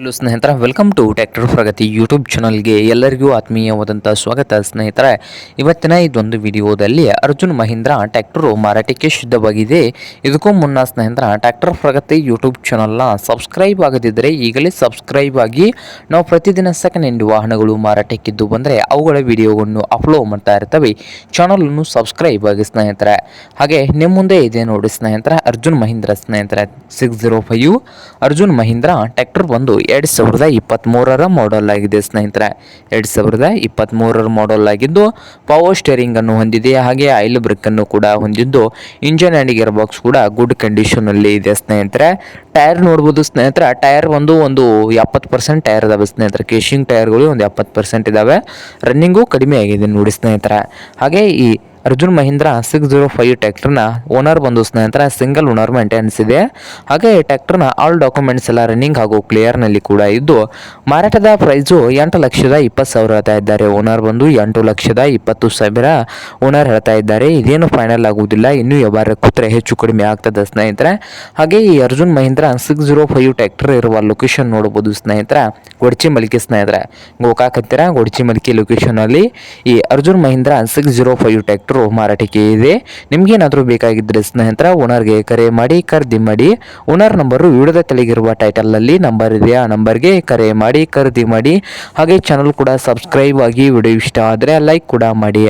Hello ಸ್ನೇಹಿತರೆ, welcome to tractor Pragati YouTube ಚಾನಲ್ಗೆ ಎಲ್ಲರಿಗೂ ಆತ್ಮೀಯವಾದಂಥ ಸ್ವಾಗತ. ಸ್ನೇಹಿತರೆ, ಇವತ್ತಿನ ಇದೊಂದು ವಿಡಿಯೋದಲ್ಲಿ ಅರ್ಜುನ್ ಮಹೀಂದ್ರ ಟ್ರ್ಯಾಕ್ಟರು ಮಾರಾಟಕ್ಕೆ ಸಿದ್ಧವಾಗಿದೆ. ಇದಕ್ಕೂ ಮುನ್ನ ಸ್ನೇಹಿತರ, ಟ್ರ್ಯಾಕ್ಟರ್ ಪ್ರಗತಿ ಯೂಟ್ಯೂಬ್ ಚಾನಲ್ನ ಸಬ್ಸ್ಕ್ರೈಬ್ ಆಗದಿದ್ದರೆ ಈಗಲೇ ಸಬ್ಸ್ಕ್ರೈಬ್ ಆಗಿ. ನಾವು ಪ್ರತಿದಿನ ಸೆಕೆಂಡ್ ಹ್ಯಾಂಡ್ ವಾಹನಗಳು ಮಾರಾಟಕ್ಕಿದ್ದು ಬಂದರೆ ಅವುಗಳ ವಿಡಿಯೋವನ್ನು ಅಪ್ಲೋಡ್ ಮಾಡ್ತಾ ಇರ್ತವೆ. ಚಾನಲನ್ನು ಸಬ್ಸ್ಕ್ರೈಬ್ ಆಗಿ ಸ್ನೇಹಿತರೆ. ಹಾಗೆ ನಿಮ್ಮ ಮುಂದೆ ಇದೆ ನೋಡಿ ಸ್ನೇಹಿತರೆ, ಅರ್ಜುನ್ ಮಹೀಂದ್ರ ಸ್ನೇಹಿತರೆ 605 ಅರ್ಜುನ್ ಮಹೀಂದ್ರ ಟ್ರ್ಯಾಕ್ಟರ್ ಬಂದು 2023 ಮಾಡೆಲ್ ಆಗಿದೆ ಸ್ನೇಹಿತರೆ. 2023 ಮಾಡೆಲ್ ಆಗಿದ್ದು ಪವರ್ ಸ್ಟೇರಿಂಗ್ ಅನ್ನು ಹೊಂದಿದೆ. ಹಾಗೆ ಆಯಿಲ್ ಬ್ರೇಕ್ ಅನ್ನು ಕೂಡ ಹೊಂದಿದ್ದು ಇಂಜಿನ್ ಆ್ಯಂಡ್ ಗೇರ್ ಬಾಕ್ಸ್ ಕೂಡ ಗುಡ್ ಕಂಡೀಷನ್ ಅಲ್ಲಿ ಇದೆ ಸ್ನೇಹಿತರೆ. ಟೈರ್ ನೋಡ್ಬೋದು ಸ್ನೇಹಿತರೆ, ಟೈರ್ ಒಂದು 70% ಟೈರ್ ಇದಾವೆ ಸ್ನೇಹಿತರೆ. ಕೇಶಿಂಗ್ ಟೈರ್ಗಳು ಒಂದು 70% ಇದಾವೆ. ರನ್ನಿಂಗು ಕಡಿಮೆ ಆಗಿದೆ ನೋಡಿ ಸ್ನೇಹಿತರೆ. ಹಾಗೆ ಈ ಅರ್ಜುನ್ ಮಹೀಂದ್ರ 605 ಟ್ರ್ಯಾಕ್ಟರ್ನ ಓನರ್ ಬಂದು ಸ್ನೇಹಿತರ ಸಿಂಗಲ್ ಓನರ್ ಮೇಂಟೆನೆನ್ಸ್ ಇದೆ. ಹಾಗೆ ಟ್ರ್ಯಾಕ್ಟರ್ನ ಆಲ್ ಡಾಕ್ಯುಮೆಂಟ್ಸ್ ಎಲ್ಲ ರನ್ನಿಂಗ್ ಹಾಗೂ ಕ್ಲಿಯರ್ನಲ್ಲಿ ಕೂಡ ಇದ್ದು ಮಾರಾಟದ ಪ್ರೈಸು 8,20,000 ಹೇಳ್ತಾ ಇದ್ದಾರೆ. ಓನರ್ ಬಂದು 8,20,000 ಓನರ್ ಹೇಳ್ತಾ ಇದ್ದಾರೆ. ಇದೇನು ಫೈನಲ್ ಆಗುವುದಿಲ್ಲ, ಇನ್ನೂ ವ್ಯವಹಾರ ಕೂತ್ರೆ ಹೆಚ್ಚು ಕಡಿಮೆ ಆಗ್ತದೆ ಸ್ನೇಹಿತರೆ. ಹಾಗೆ ಈ ಅರ್ಜುನ್ ಮಹೀಂದ್ರ 605 ಟ್ರ್ಯಾಕ್ಟರ್ ಇರುವ ಲೊಕೇಶನ್ ನೋಡಬಹುದು ಸ್ನೇಹಿತರೆ, ಗೊಡ್ಚಿಮಲ್ಕಿ ಸ್ನೇಹಿತರೆ. ಗೋಕಾಕ್ ಹತ್ತಿರ ಗೊಡ್ಚಿಮಲ್ಕಿ ಲೊಕೇಶನ್ ಅಲ್ಲಿ ಈ ಅರ್ಜುನ್ ಮಹೀಂದ್ರ 605 ಟ್ರ್ಯಾಕ್ಟರ್ ಮಾರಾಟಕ್ಕೆ ಇದೆ. ನಿಮ್ಗೇನಾದರೂ ಬೇಕಾಗಿದ್ದರೆ ಸ್ನೇಹಿತರ ಓನರ್ಗೆ ಕರೆ ಮಾಡಿ, ಖರೀದಿ ಮಾಡಿ. ಓನರ್ ನಂಬರು ವಿಡಿಯೋದ ತೆಳಗಿರುವ ಟೈಟಲ್ ನಲ್ಲಿ ನಂಬರ್ ಇದೆ, ಆ ನಂಬರ್ಗೆ ಕರೆ ಮಾಡಿ ಖರೀದಿ ಮಾಡಿ. ಹಾಗೆ ಚಾನಲ್ ಕೂಡ ಸಬ್ಸ್ಕ್ರೈಬ್ ಆಗಿ. ವಿಡಿಯೋ ಇಷ್ಟ ಆದರೆ ಲೈಕ್ ಕೂಡ ಮಾಡಿ.